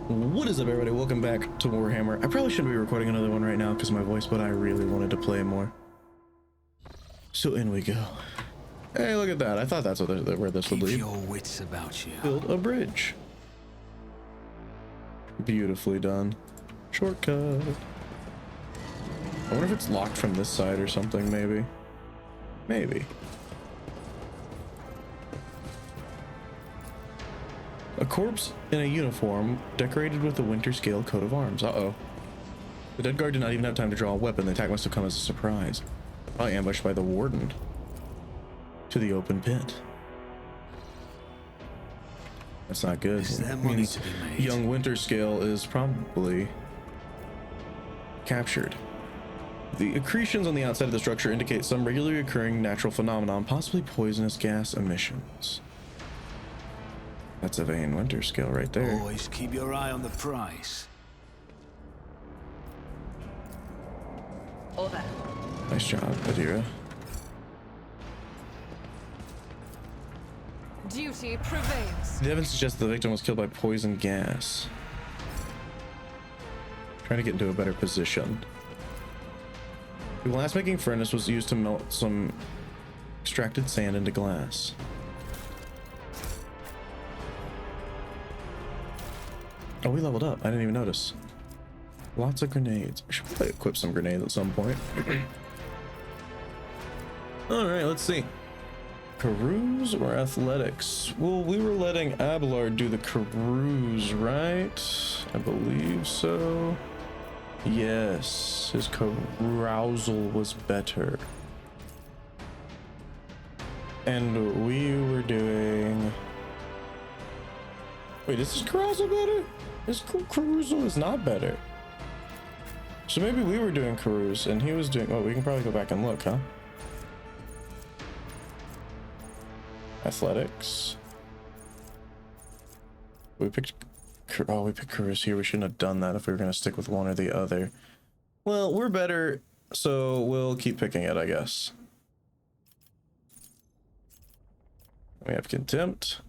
What is up, everybody? Welcome back to Warhammer. I probably shouldn't be recording another one right now because of my voice, but I really wanted to play more. So in we go. Hey, look at that. I thought that's where this would lead. Keep your wits about you. Build a bridge. Beautifully done. Shortcut. I wonder if it's locked from this side or something, maybe. Maybe. A corpse in a uniform decorated with the Winterscale coat of arms. Uh-oh. The dead guard did not even have time to draw a weapon. The attack must have come as a surprise. Probably ambushed by the warden. To the open pit. That's not good. Is there money to be made? Young Winterscale is probably captured. The accretions on the outside of the structure indicate some regularly occurring natural phenomenon, possibly poisonous gas emissions. That's Evayne Winterscale right there. Always keep your eye on the prize. Over. Nice job, Adira. Duty prevails. The evidence suggests the victim was killed by poison gas. Trying to get into a better position. The glass-making furnace was used to melt some extracted sand into glass. Oh, we leveled up. I didn't even notice. Lots of grenades. I should probably equip some grenades at some point. All right, let's see. Carouse or athletics? Well, we were letting Abelard do the carouse, right? I believe so. Yes, his carousal was better. And we were doing... Wait, is his carousal better? His carousal is not better. So maybe we were doing carouse and he was doing... Oh, we can probably go back and look, huh? Athletics. We picked... Oh, we picked carouse here. We shouldn't have done that if we were going to stick with one or the other. Well, we're better, so we'll keep picking it, I guess. We have contempt.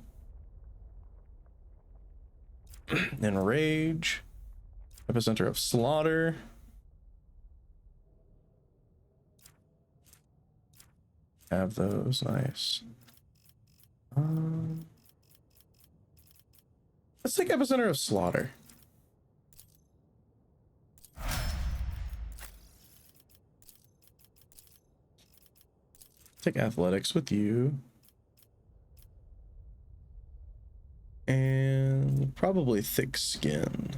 Enrage. Epicenter of slaughter. Have those, nice. Let's take epicenter of slaughter. Take athletics with you. And probably thick skin.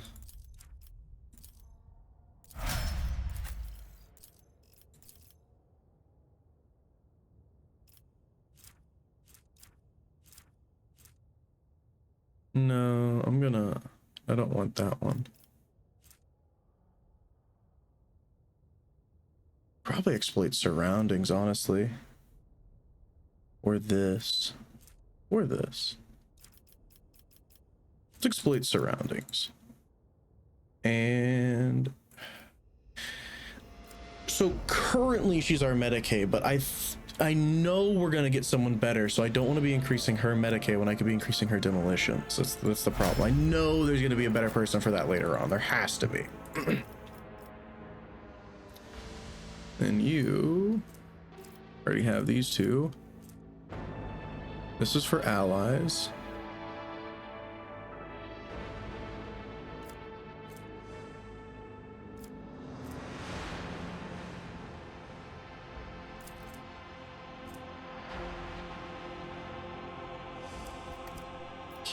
No, I don't want that one. Probably exploit surroundings, honestly. Or this. Or this. Let's exploit surroundings. And so currently she's our Medicaid, but I know we're gonna get someone better, so I don't want to be increasing her Medicaid when I could be increasing her demolitions. That's the problem. I know there's gonna be a better person for that later on. There has to be. And you already have these two. This is for allies.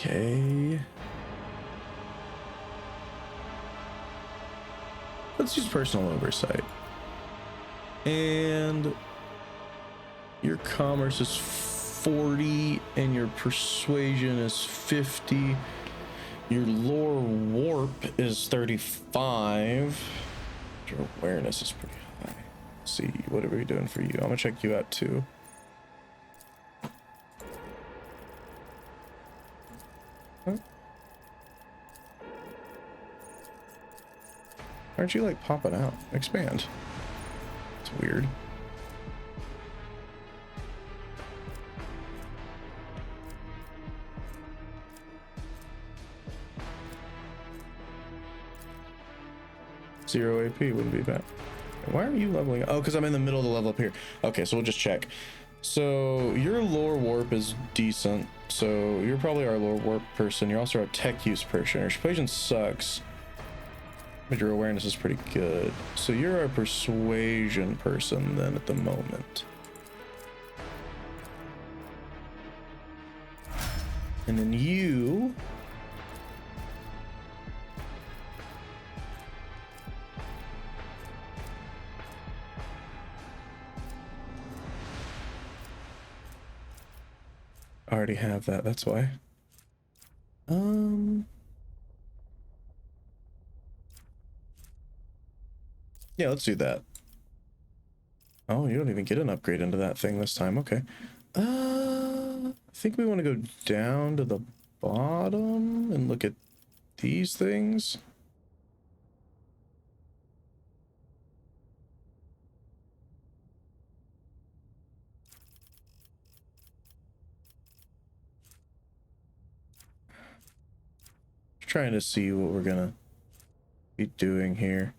Okay. Let's use personal oversight. And your commerce is 40 and your persuasion is 50. Your lore warp is 35. Your awareness is pretty high. Let's see, what are we doing for you? I'm gonna check you out too. Aren't you like popping out? Expand. It's weird. 0 AP wouldn't be bad. Why are you leveling up? Oh, because I'm in the middle of the level up here. Okay, so we'll just check. So your lore warp is decent. So you're probably our lore warp person. You're also our tech use person. Your persuasion sucks, but your awareness is pretty good. So you're our persuasion person then at the moment. And then you... already have that, that's why. Yeah, let's do that. Oh, you don't even get an upgrade into that thing this time. Okay. I think we want to go down to the bottom and look at these things. Trying to see what we're gonna be doing here.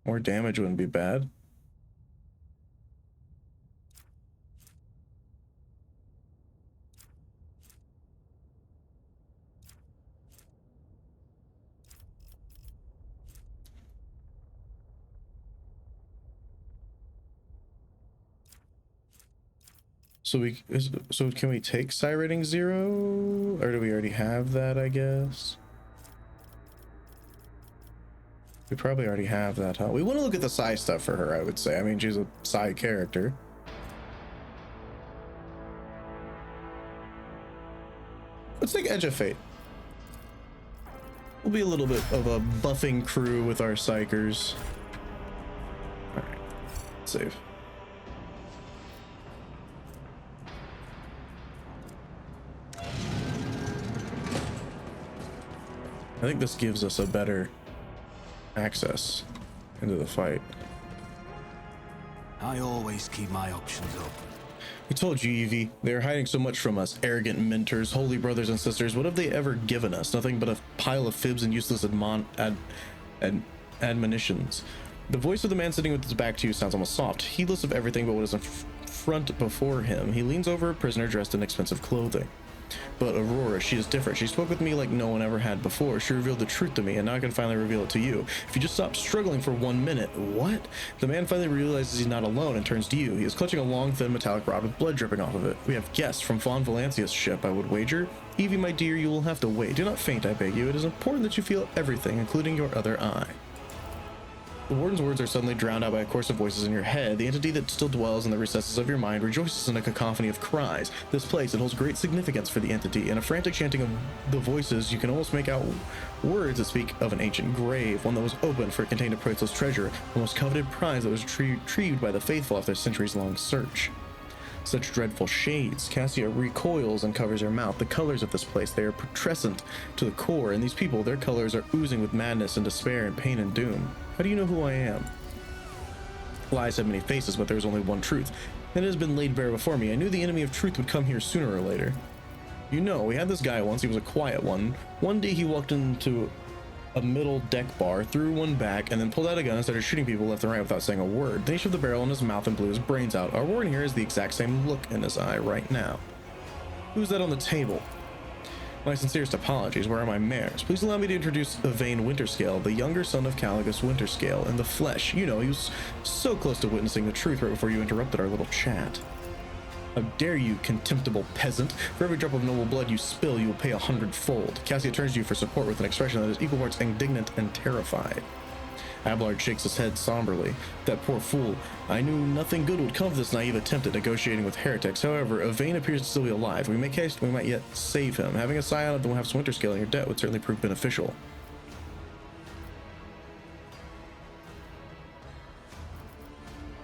More damage wouldn't be bad. So can we take psi rating 0, or do we already have that? I guess we probably already have that, huh? We want to look at the psi stuff for her, I would say. I mean, she's a psi character. Let's take Edge of Fate. We'll be a little bit of a buffing crew with our psychers. All right, save. I think this gives us a better access into the fight. I always keep my options open. We told you, Evie. They are hiding so much from us. Arrogant mentors, holy brothers and sisters. What have they ever given us? Nothing but a pile of fibs and useless admonitions. The voice of the man sitting with his back to you sounds almost soft, heedless of everything but what is in front before him. He leans over a prisoner dressed in expensive clothing. But Aurora, she is different. She spoke with me like no one ever had before. She revealed the truth to me, and now I can finally reveal it to you. If you just stop struggling for 1 minute. What? The man finally realizes he's not alone and turns to you. He is clutching a long, thin metallic rod with blood dripping off of it. We have guests from Von Valancia's ship, I would wager. Evie, my dear, you will have to wait. Do not faint, I beg you. It is important that you feel everything, including your other eye. The warden's words are suddenly drowned out by a chorus of voices in your head. The entity that still dwells in the recesses of your mind rejoices in a cacophony of cries. This place, it holds great significance for the entity. In a frantic chanting of the voices, you can almost make out words that speak of an ancient grave, one that was opened for it contained a priceless treasure, the most coveted prize that was retrieved by the faithful after a centuries-long search. Such dreadful shades. Cassia recoils and covers her mouth. The colors of this place, they are putrescent to the core, and these people, their colors are oozing with madness and despair and pain and doom. How do you know who I am? Lies have many faces, but there is only one truth, and it has been laid bare before me. I knew the enemy of truth would come here sooner or later. You know, we had this guy once. He was a quiet one. One day he walked into a middle deck bar, threw one back, and then pulled out a gun and started shooting people left and right without saying a word. Then he shoved the barrel in his mouth and blew his brains out. Our warden here has the exact same look in his eye right now. Who's that on the table? My sincerest apologies. Where are my mares? Please allow me to introduce Evayne Winterscale, the younger son of Caligus Winterscale, in the flesh. You know, he was so close to witnessing the truth right before you interrupted our little chat. How dare you, contemptible peasant? For every drop of noble blood you spill, you will pay 100-fold. Cassia turns to you for support with an expression that is equal parts indignant and terrified. Abelard shakes his head somberly. That poor fool. I knew nothing good would come of this naive attempt at negotiating with heretics. However, Evayne appears to still be alive. We make haste, we might yet save him. Having a scion of the Winterscale Winterscale in your debt would certainly prove beneficial.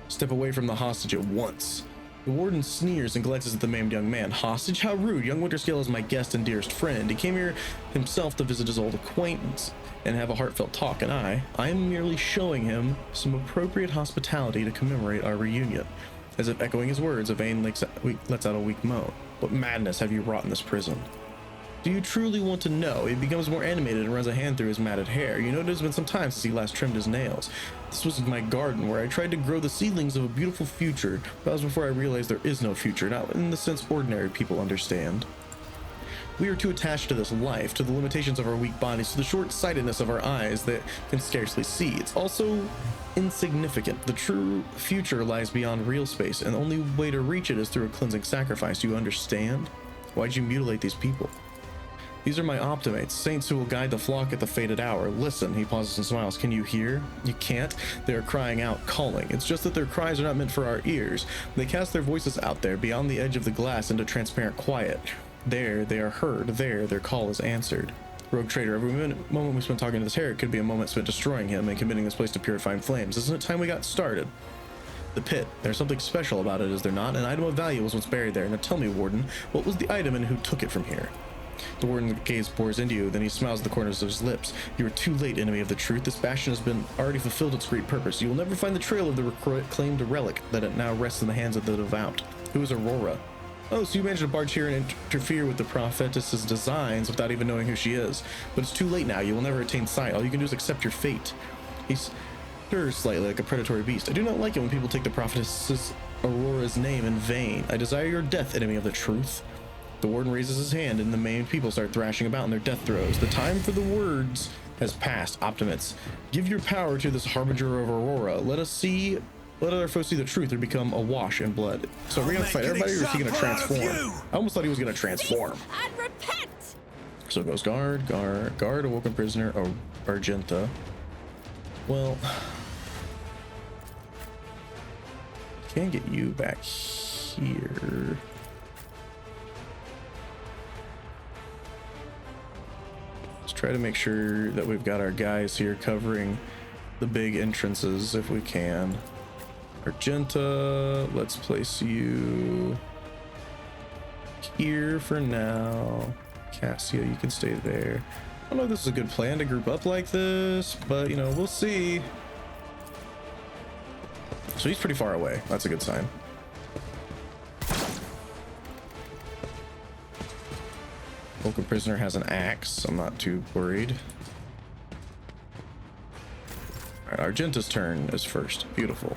Step away from the hostage at once. The warden sneers and glances at the maimed young man. Hostage? How rude. Young Winterscale is my guest and dearest friend. He came here himself to visit his old acquaintance and have a heartfelt talk, and I am merely showing him some appropriate hospitality to commemorate our reunion. As if echoing his words, Evayne lets out a weak moan. What madness have you wrought in this prison? Do you truly want to know? He becomes more animated and runs a hand through his matted hair. You know, it has been some time since he last trimmed his nails. This was my garden where I tried to grow the seedlings of a beautiful future. That was before I realized there is no future, not in the sense ordinary people understand. We are too attached to this life, to the limitations of our weak bodies, to the short-sightedness of our eyes that can scarcely see. It's also insignificant. The true future lies beyond real space, and the only way to reach it is through a cleansing sacrifice. Do you understand? Why'd you mutilate these people? These are my optimates, saints who will guide the flock at the fated hour. Listen, he pauses and smiles. Can you hear? You can't. They are crying out, calling. It's just that their cries are not meant for our ears. They cast their voices out there, beyond the edge of the glass, into transparent quiet. There, they are heard. There, their call is answered. Rogue trader, every moment we spend talking to this Herod could be a moment spent destroying him and committing this place to purifying flames. Isn't it time we got started? The pit. There's something special about it, is there not? An item of value was once buried there. Now tell me, Warden, what was the item and who took it from here? The warden's gaze bores into you, then he smiles at the corners of his lips. You are too late, enemy of the truth. This bastion has been already fulfilled its great purpose. You will never find the trail of the reclaimed relic that it now rests in the hands of the devout. Who is Aurora? Oh, so you managed to barge here and interfere with the prophetess's designs without even knowing who she is. But it's too late now. You will never attain sight. All you can do is accept your fate. He stirs slightly like a predatory beast. I do not like it when people take the prophetess's Aurora's name in vain. I desire your death, enemy of the truth. The warden raises his hand and the maimed people start thrashing about in their death throes. The time for the words has passed. Optimates, give your power to this harbinger of Aurora. Let our foes see the truth or become awash in blood. So are we gonna fight everybody or is he gonna transform? I almost thought he was gonna transform. And repent! So it goes guard, awoken prisoner, Argenta. Well, can't get you back here. Try to make sure that we've got our guys here covering the big entrances if we can. Argenta, let's place you here for now. Cassia, you can stay there. I don't know if this is a good plan to group up like this, but you know, we'll see. So he's pretty far away. That's a good sign. Local prisoner has an axe. I'm not too worried. All right, Argenta's turn is first. Beautiful.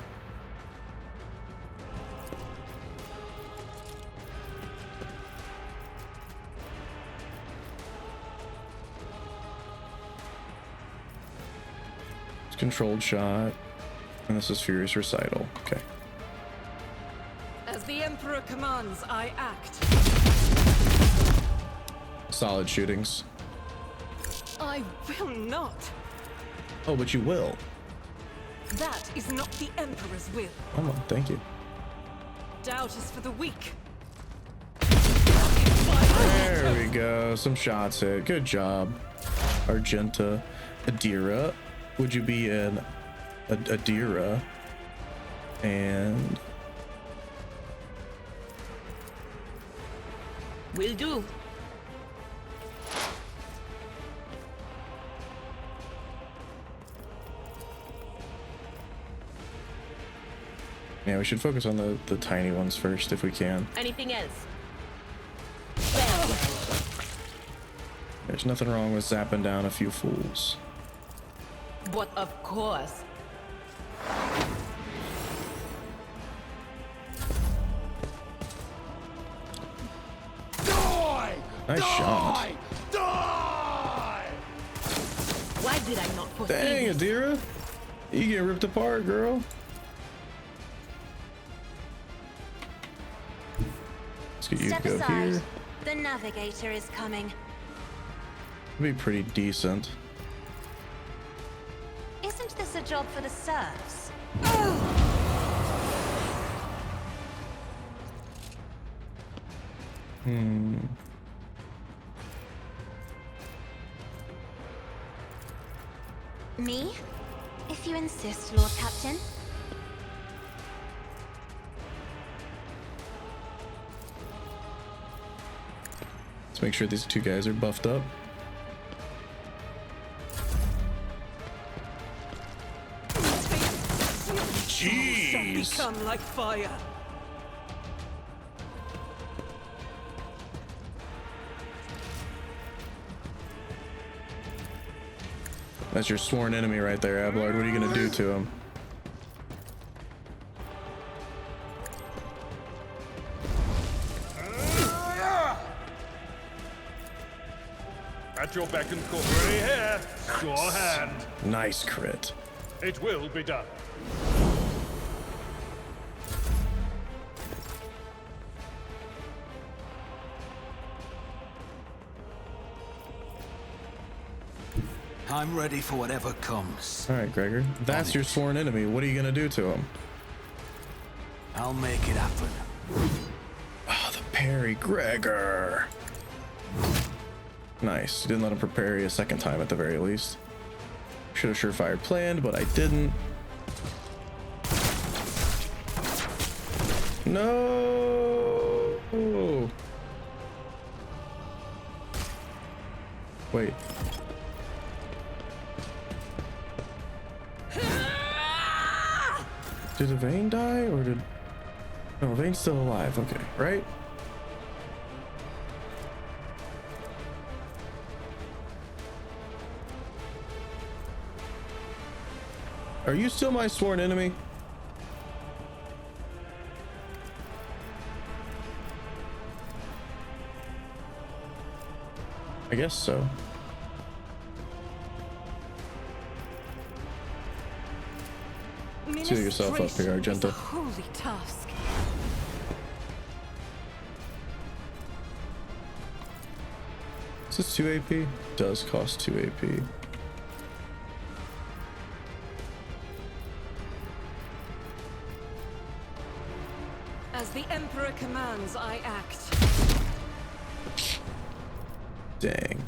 It's controlled shot, and this is Furious Recital. Okay. As the Emperor commands, I act. Solid shootings. I will not. Oh, but you will. That is not the Emperor's will. Oh, thank you. Doubt is for the weak. There we go. Some shots hit. Good job, Argenta. Adira. Would you be an Adira? And Will do. yeah, we should focus on the tiny ones first if we can. Anything else? There's nothing wrong with zapping down a few fools. But of course. Die! Nice shot. Die! Why did I not foresee Dang, this? Adira. You get ripped apart, girl. Let's get you to Step go aside. here. The navigator is coming. Be pretty decent. Isn't this a job for the serfs? Me? If you insist, Lord Captain. Let's make sure these two guys are buffed up. Jeez. Become like fire. That's your sworn enemy right there, Abelard. What are you gonna do to him? At your beck and call. Ready here. Sure hand. Nice crit. It will be done. I'm ready for whatever comes. All right, Gregor. That's your sworn enemy. What are you gonna do to him? I'll make it happen. Oh, the parry, Gregor. Nice. Didn't let him prepare you a second time at the very least. Should have surefire planned, but I didn't. No. Wait. Did Evayne die or did... No, Evayne's still alive. Okay, right? Are you still my sworn enemy? I guess so. Seal yourself up here, Argenta. Holy task. Is this 2 AP? Does cost 2 AP. As the Emperor commands, I act. Dang.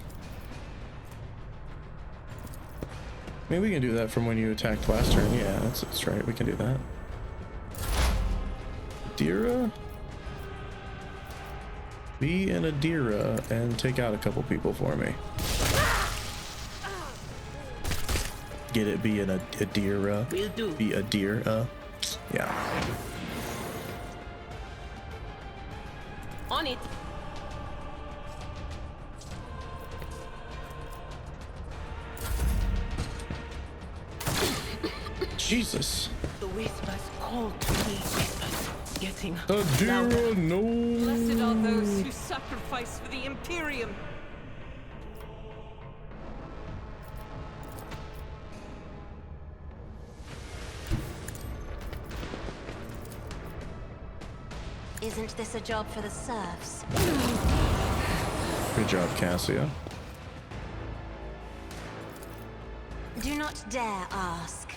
I mean, we can do that from when you attacked last turn. Yeah, that's right. We can do that. Adira? Be an Adira and take out a couple people for me. Get it? Be an Adira. Will do. Be Adira. Yeah. On it. Jesus. The whispers call to me. Whispers getting Adira, louder. no. Blessed are those who sacrifice for the Imperium. Isn't this a job for the serfs? Good job, Cassia. Do not dare ask.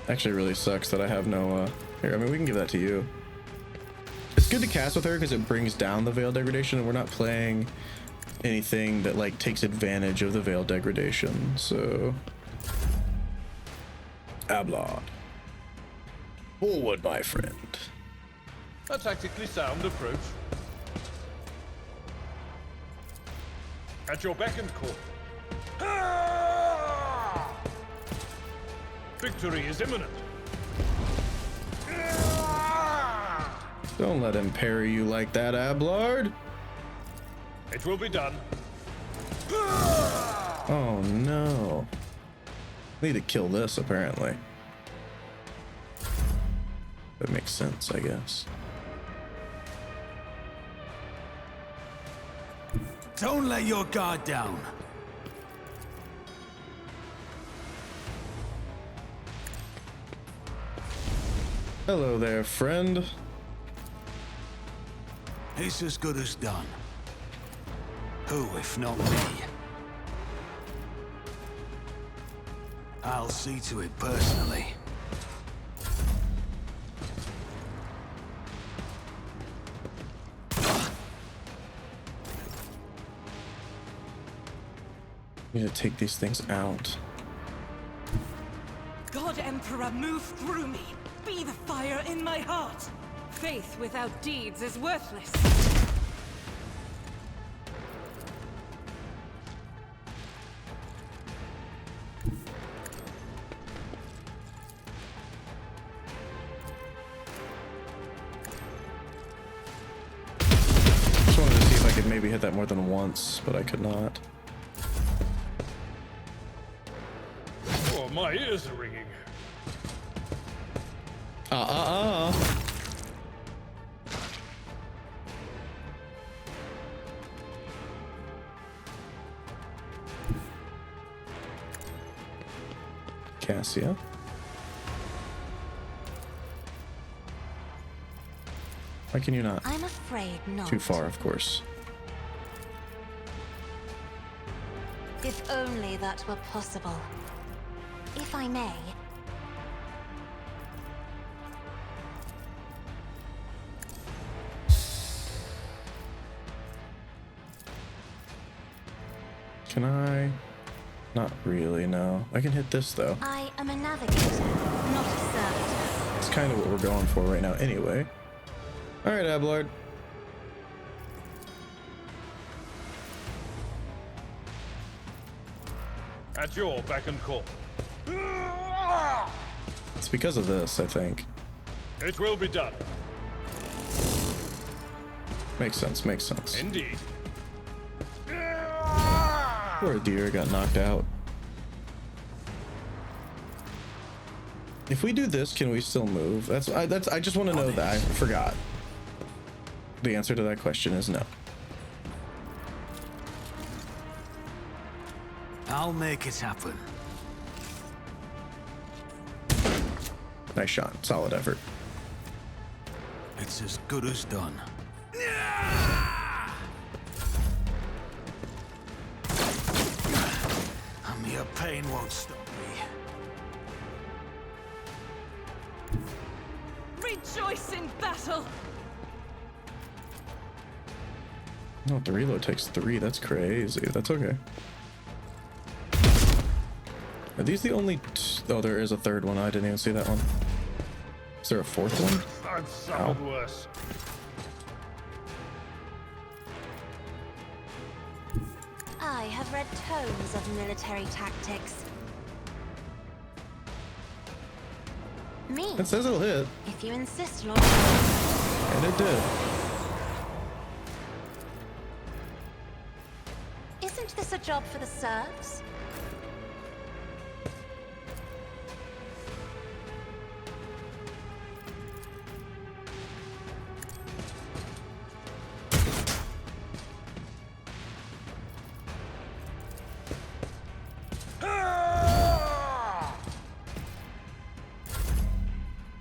Actually, it really sucks that I have no, here, I mean, we can give that to you. It's good to cast with her because it brings down the veil degradation, and we're not playing anything that, like, takes advantage of the veil degradation, so... Ablod. Forward, my friend. A tactically sound approach. At your beck and call. Ah! Victory is imminent. Ah! Don't let him parry you like that, Ablard. It will be done. Oh, no. Need to kill this, apparently. That makes sense, I guess. Don't let your guard down. Hello there, friend. It's as good as done. Who, if not me? I'll see to it personally. Need to take these things out. God Emperor, move through me. Be the fire in my heart. Faith without deeds is worthless. maybe hit that more than once, but I could not. Oh, my ears are ringing. Cassia. Why can you not? I'm afraid not. Too far, of course. If only that were possible. If I may. Can I? Not really, no. I can hit this, though. I am a navigator, not a servitor. It's kind of what we're going for right now anyway. Alright, Ablard. At your beck and call. It's because of this, I think. It will be done. Makes sense, makes sense. Indeed. Poor deer got knocked out. If we do this, can we still move? I just want to know that. I forgot. The answer to that question is no. I'll make it happen. Nice shot. Solid effort. It's as good as done. And your pain won't stop me. Rejoice in battle! Oh, the reload takes 3. That's crazy. That's okay. Are these the only... Oh, there is a third one. I didn't even see that one. Is there a fourth one? I've suffered worse. I have read tomes of military tactics. Me? It says it'll hit. If you insist, Lord. And it did. Isn't this a job for the serfs?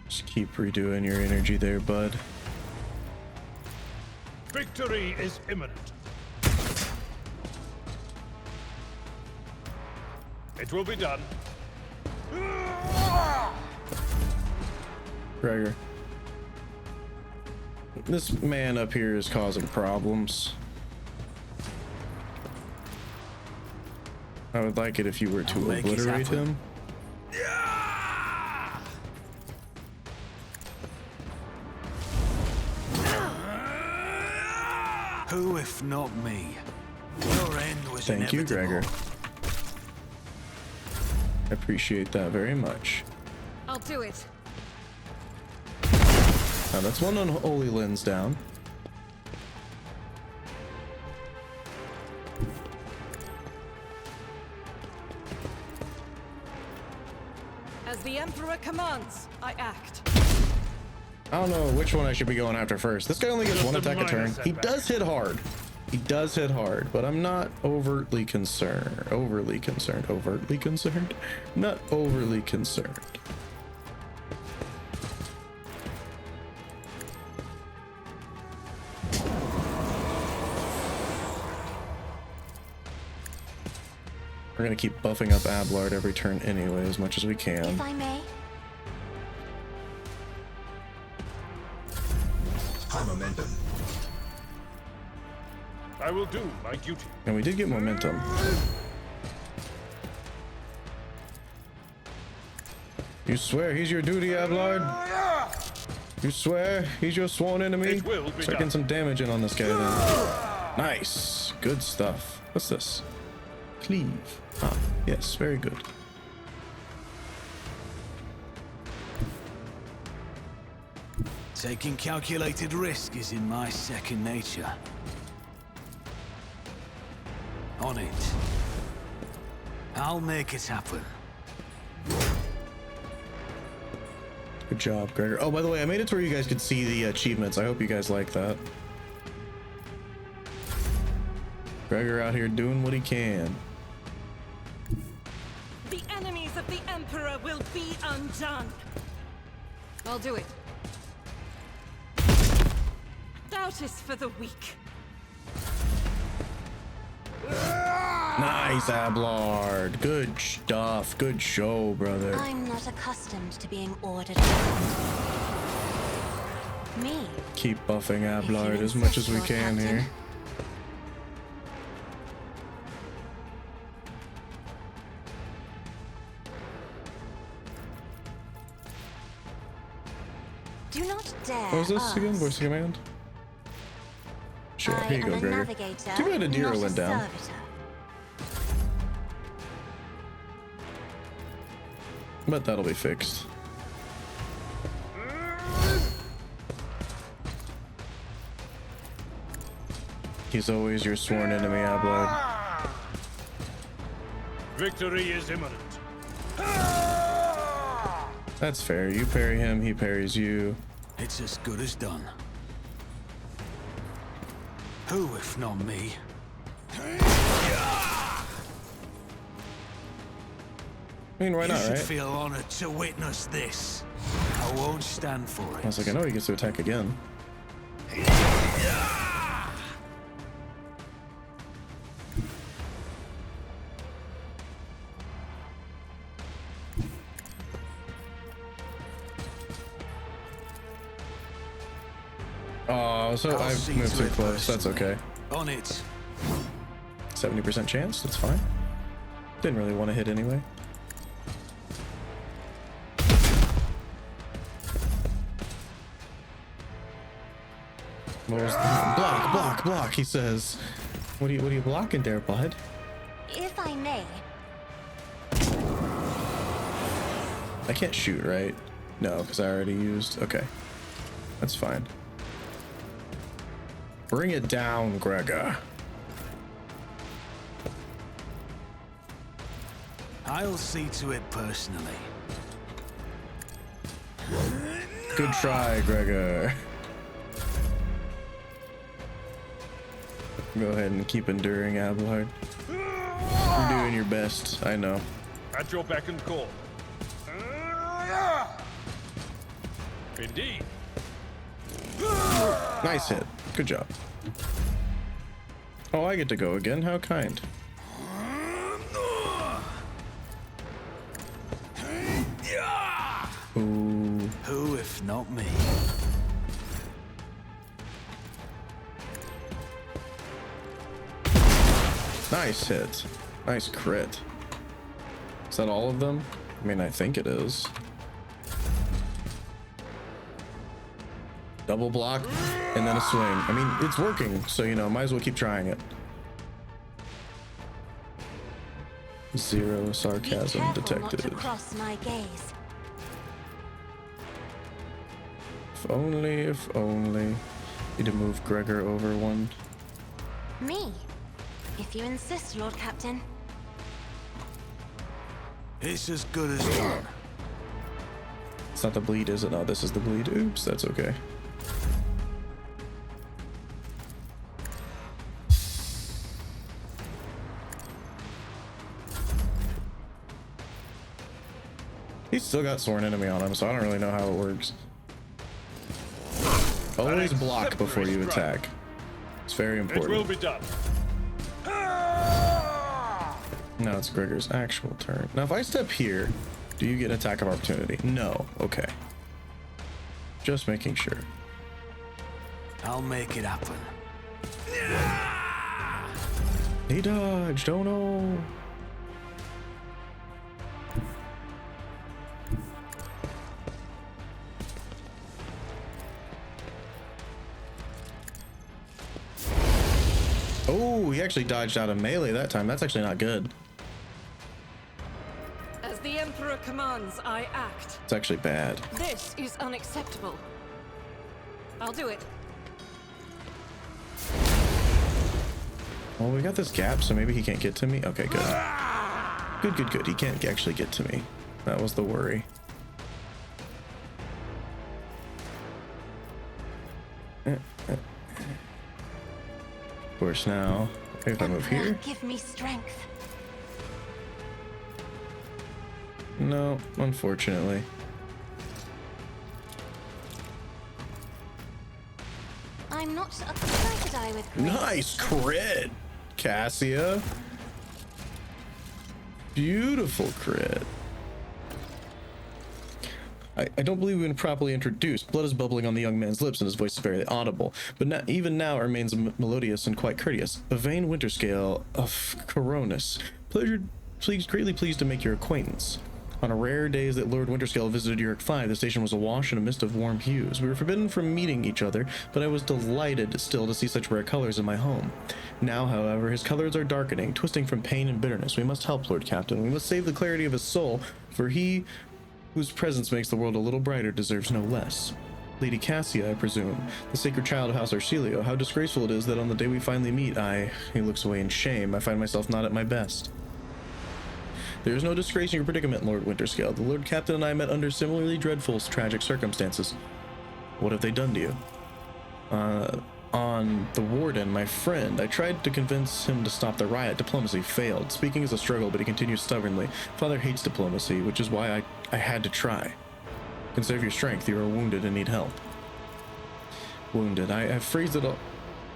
Just keep redoing your energy there, bud. Victory is imminent. It will be done. Gregor. This man up here is causing problems. I would like it if you were to I'll make it obliterate happen. him. Who, if not me? Your end was Thank you, inevitable. Gregor. I appreciate that very much. I'll do it. Now that's one unholy lens down. As the Emperor commands, I act. I don't know which one I should be going after first. This guy only gets Just one a attack a minor turn. He setback. does hit hard. He does hit hard, but I'm not overtly concerned. Overtly concerned. Not overly concerned. We're gonna keep buffing up Ablard every turn anyway, as much as we can. If I may. High momentum. I will do my duty. And we did get momentum. You swear he's your duty, Ablard? You swear he's your sworn enemy? It will be Start getting done. some damage in on this guy then. Nice. Good stuff. What's this? Cleave. Ah, yes, very good. Taking calculated risk is in my second nature. On it. I'll make it happen. Good job, Gregor. Oh, by the way, I made it to where you guys could see the achievements. I hope you guys like that. Gregor out here doing what he can. The enemies of the Emperor will be undone. I'll do it. Doubt is for the weak. Nice, Ablard. Good stuff. Good show, brother. I'm not accustomed to being ordered. Me? Keep buffing If you Ablard as much as we insist, can Lord here. Do not dare. What was this again? ask. Voice of command? Sure, I here you am go, a Gregor. navigator, Too bad Adira not a went down. servitor. But that'll be fixed. He's always your sworn enemy, Ablard. Victory is imminent. That's fair. You parry him, he parries you. It's as good as done. Who, if not me? I mean, why You not, should right? feel honored to witness this. I won't stand for it. I was like, I know he gets to attack again. Oh, so I'll I've see moved to too it close. That's personally. okay. On it. 70% chance. That's fine. Didn't really want to hit anyway. What was block, he says. What are you blocking there, bud? If I may, I can't shoot, right? No, because I already used. Okay. That's fine. Bring it down, Gregor. I'll see to it personally. Good try, Gregor. Go ahead and keep enduring, Ablard. You're doing your best, I know. At your beck and call. Indeed. Nice hit. Good job. Oh, I get to go again. How kind. Ooh. Who, if not me? Nice hit. Nice crit. Is that all of them? I mean, I think it is. Double block and then a swing. I mean, it's working, so you know, might as well keep trying it. Zero be sarcasm careful detected. not to cross my gaze. If only. Need to move Gregor over one. Me? If you insist, Lord Captain. It's as good as done. It's not the bleed, is it? No, this is the bleed. Oops, that's okay. He's still got sworn enemy on him, so I don't really know how it works. Always block before you attack. It's very It will important. be done. Now it's Gregor's actual turn. Now if I step here, do you get an attack of opportunity? No. Okay. Just making sure. I'll make it happen. He dodged. Oh no. Oh, he actually dodged out of melee that time. That's actually not good. As the Emperor commands, I act. It's actually bad. This is unacceptable. I'll do it. Well, we got this gap, so maybe he can't get to me. Okay, good. He can't actually get to me. That was the worry. Of course, now if I move here, give me strength. no, unfortunately. I'm not a crocodile with grace. Nice crit, Cassia. Beautiful crit. I don't believe we've been properly introduced. Blood is bubbling on the young man's lips and his voice is very audible, but even now it remains melodious and quite courteous. Evayne Winterscale of Koronus. Greatly pleased to make your acquaintance. On a rare days that Lord Winterscale visited Uric 5, the station was awash in a mist of warm hues. We were forbidden from meeting each other, but I was delighted still to see such rare colors in my home. Now, however, his colors are darkening, twisting from pain and bitterness. We must help, Lord Captain. We must save the clarity of his soul, for he whose presence makes the world a little brighter deserves no less. Lady Cassia, I presume, the sacred child of House Arcelio. How disgraceful it is that on the day we finally meet, he looks away in shame. I find myself not at my best. There is no disgrace in your predicament, Lord Winterscale. The Lord Captain and I met under similarly dreadful, tragic circumstances. What have they done to you? On the warden, my friend, I tried to convince him to stop the riot. Diplomacy failed. Speaking is a struggle, but he continues stubbornly. Father hates diplomacy, which is why I had to try. Conserve your strength. You are wounded and need help. Wounded. I have phrased it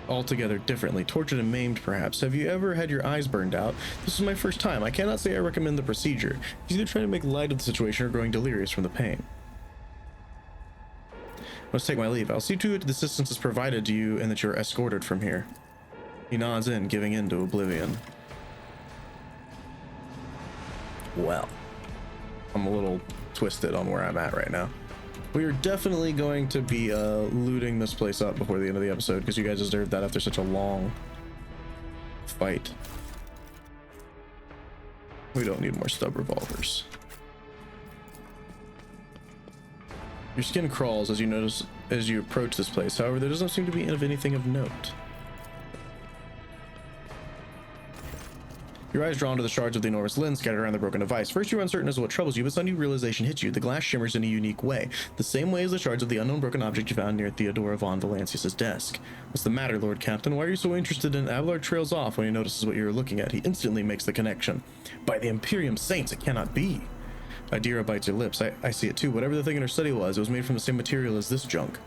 altogether differently. Tortured and maimed, perhaps. Have you ever had your eyes burned out? This is my first time. I cannot say I recommend the procedure. He's either trying to make light of the situation or growing delirious from the pain. Let's take my leave. I'll see to it the assistance is provided to you and that you're escorted from here. He nods in, giving in to oblivion. Well, I'm a little twisted on where I'm at right now. We are definitely going to be looting this place up before the end of the episode because you guys deserve that after such a long fight. We don't need more stub revolvers. Your skin crawls as you approach this place. However, there doesn't seem to be anything of note. Your eyes drawn to the shards of the enormous lens scattered around the broken device. First, you are uncertain as to what troubles you, but suddenly realization hits you. The glass shimmers in a unique way, the same way as the shards of the unknown broken object you found near Theodora von Valancius's desk. What's the matter, Lord Captain? Why are you so interested in? Abelard trails off when he notices what you're looking at. He instantly makes the connection. By the Imperium saints, it cannot be. Adira bites her lips. I see it too. Whatever the thing in her study was, it was made from the same material as this junk.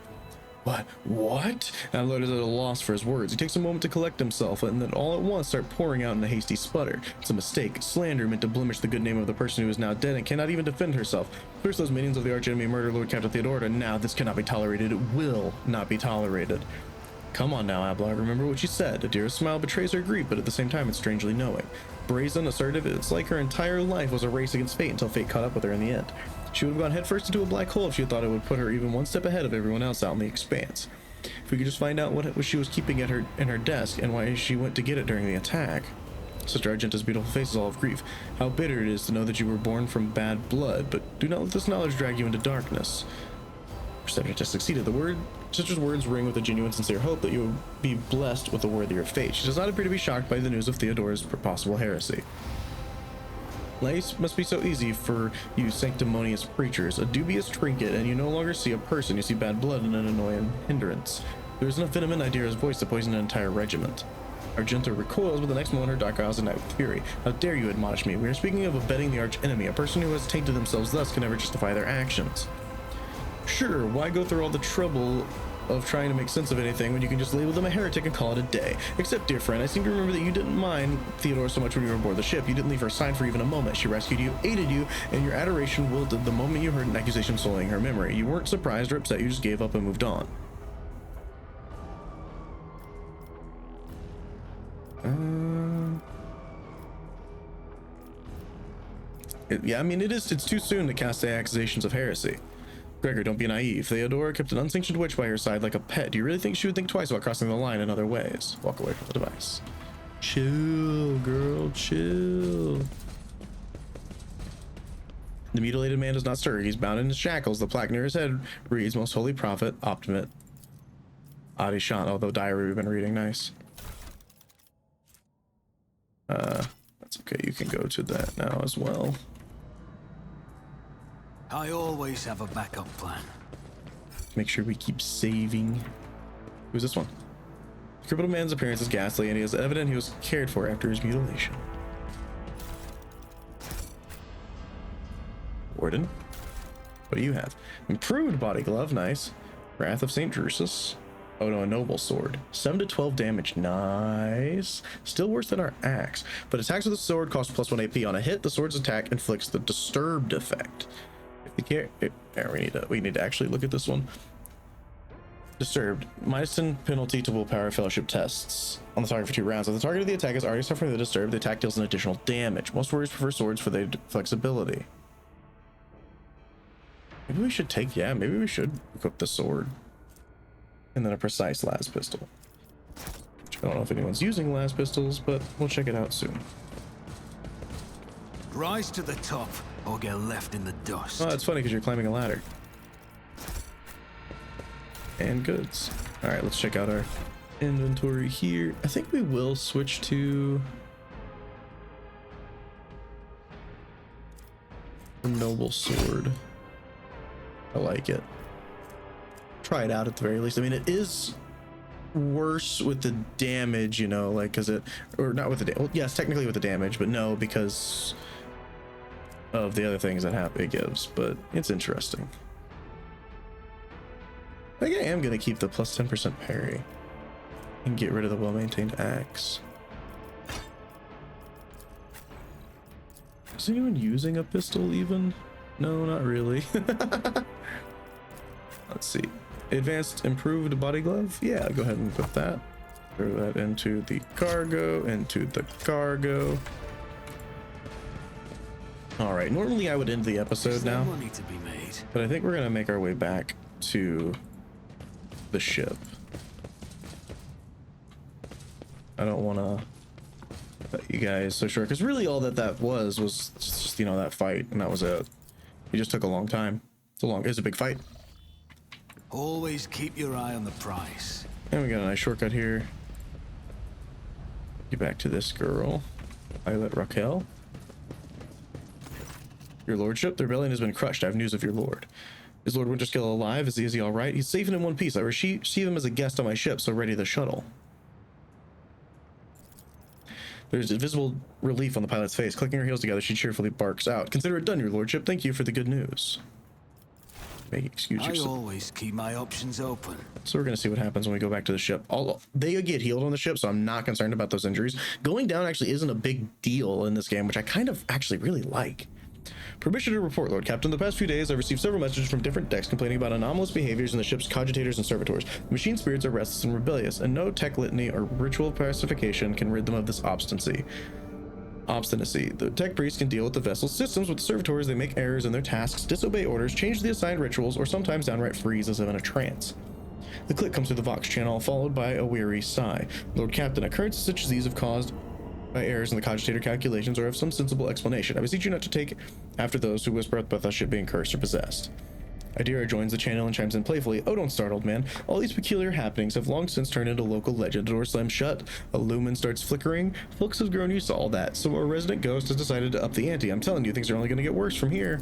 What? Abelard is at a loss for his words. He takes a moment to collect himself, and then all at once start pouring out in a hasty sputter. It's a mistake. Slander meant to blemish the good name of the person who is now dead and cannot even defend herself. First, those minions of the archenemy murder Lord Captain Theodora, and now this cannot be tolerated. It will not be tolerated. Come on now, Abelard. Remember what you said. Adira's smile betrays her grief, but at the same time, it's strangely knowing. Brazen, assertive, it's like her entire life was a race against fate until fate caught up with her in the end. She would have gone headfirst into a black hole if she had thought it would put her even one step ahead of everyone else out in the expanse. If we could just find out what she was keeping in her desk and why she went to get it during the attack. Sister Argenta's beautiful face is all of grief. How bitter it is to know that you were born from bad blood, but do not let this knowledge drag you into darkness. Perception has succeeded. Sister's words ring with a genuine, sincere hope that you will be blessed with a worthier fate. She does not appear to be shocked by the news of Theodora's possible heresy. Life must be so easy for you sanctimonious preachers. A dubious trinket, and you no longer see a person. You see bad blood and an annoying hindrance. There is enough venom in Idira's voice to poison an entire regiment. Argenta recoils, but the next moment her dark eyes ignite with fury. How dare you admonish me? We are speaking of abetting the arch enemy. A person who has tainted themselves thus can never justify their actions. Sure, why go through all the trouble of trying to make sense of anything when you can just label them a heretic and call it a day? Except, dear friend, I seem to remember that you didn't mind Theodora so much when you were aboard the ship. You didn't leave her side for even a moment. She rescued you, aided you, and your adoration wilted the moment you heard an accusation sullying her memory. You weren't surprised or upset, you just gave up and moved on. Yeah, I mean, it's too soon to cast the accusations of heresy. Gregor, don't be naive. Theodora kept an unsanctioned witch by her side like a pet. Do you really think she would think twice about crossing the line in other ways? Walk away from the device. Chill, girl, chill. The mutilated man does not stir. He's bound in his shackles. The plaque near his head reads, Most Holy Prophet, Optimate, Adishant. Oh, the diary we've been reading. Nice. That's okay. You can go to that now as well. I always have a backup plan. Make sure we keep saving. Who's this one? The crippled man's appearance is ghastly, and it is evident he was cared for after his mutilation. Warden, what do you have? Improved body glove, nice. Wrath of St. Drusus. Oh no, a noble sword. 7 to 12 damage, nice. Still worse than our axe, but attacks with the sword cost plus 1 AP. On a hit, the sword's attack inflicts the disturbed effect. If you care, we need to actually look at this one. Disturbed, minus 10 penalty to willpower fellowship tests on the target for 2 rounds. If the target of the attack is already suffering the disturbed, the attack deals an additional damage. Most warriors prefer swords for their flexibility. Maybe we should maybe we should equip the sword. And then a precise las pistol. I don't know if anyone's using las pistols, but we'll check it out soon. Rise to the top or get left in the dust. Oh, that's funny because you're climbing a ladder. And goods. All right, let's check out our inventory here. I think we will switch to a noble sword. I like it. Try it out at the very least. I mean, it is worse with the damage, you know, like, because it, or not with the, well, yes, technically with the damage, but no, because of the other things that it gives, but it's interesting. I think I am going to keep the plus 10% parry and get rid of the well-maintained axe. Is anyone using a pistol even? No, not really. Let's see. Advanced improved body glove. Yeah, go ahead and put that. Throw that into the cargo, All right, normally I would end the episode now, Money to be made. but I think we're gonna make our way back to the ship. I don't want to let you guys so short, because really all that was just, you know, that fight, and that was it. It just took a long time. It's a big fight. Always keep your eye on the prize. And we got a nice shortcut here. Get back to this girl, Pilot Raquel. Your lordship, the rebellion has been crushed. I have news of your lord. Is Lord Winterscale alive? Is he all right? He's safe and in one piece. I receive him as a guest on my ship, so ready the shuttle. There's a visible relief on the pilot's face. Clicking her heels together, she cheerfully barks out. Consider it done, your lordship. Thank you for the good news. Excuse I yourself. always keep my options open. So we're going to see what happens when we go back to the ship. They get healed on the ship, so I'm not concerned about those injuries. Going down actually isn't a big deal in this game, which I kind of actually really like. Permission to report, Lord Captain. The past few days, I've received several messages from different decks complaining about anomalous behaviors in the ship's cogitators and servitors. The machine spirits are restless and rebellious, and no tech litany or ritual pacification can rid them of this obstinacy. The tech priests can deal with the vessel's systems. With the servitors, they make errors in their tasks, disobey orders, change the assigned rituals, or sometimes downright freeze as if in a trance. The click comes through the Vox channel, followed by a weary sigh. Lord Captain, occurrences such as these have caused by errors in the cogitator calculations or have some sensible explanation. I beseech you not to take after those who whisper about the ship being cursed or possessed. Idira joins the channel and chimes in playfully. Oh, don't start, old man. All these peculiar happenings have long since turned into local legend. The door slams shut, a lumen starts flickering. Folks have grown used to all that, so our resident ghost has decided to up the ante. I'm telling you, things are only going to get worse from here.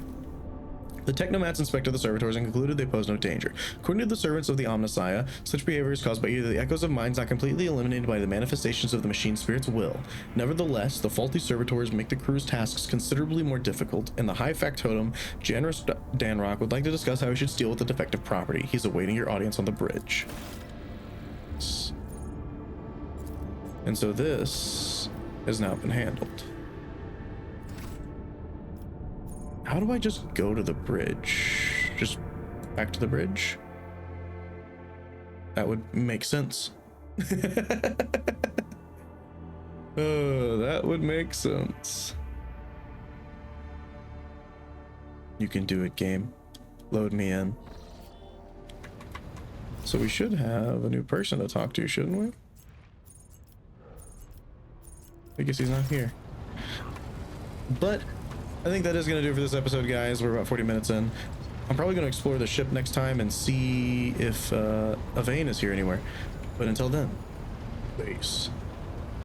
The technomats inspected the servitors and concluded they pose no danger. According to the servants of the Omnissiah, such behavior is caused by either the echoes of minds not completely eliminated by the manifestations of the machine spirit's will. Nevertheless, the faulty servitors make the crew's tasks considerably more difficult, and the high factotum, generous Danrock, would like to discuss how we should deal with the defective property. He's awaiting your audience on the bridge. And so this has now been handled. How do I just go to the bridge? Just back to the bridge? That would make sense. Oh, that would make sense. You can do it, game. Load me in. So we should have a new person to talk to, shouldn't we? I guess he's not here. But I think that is going to do it for this episode, guys. We're about 40 minutes in. I'm probably going to explore the ship next time and see if Evayne is here anywhere. But until then, peace.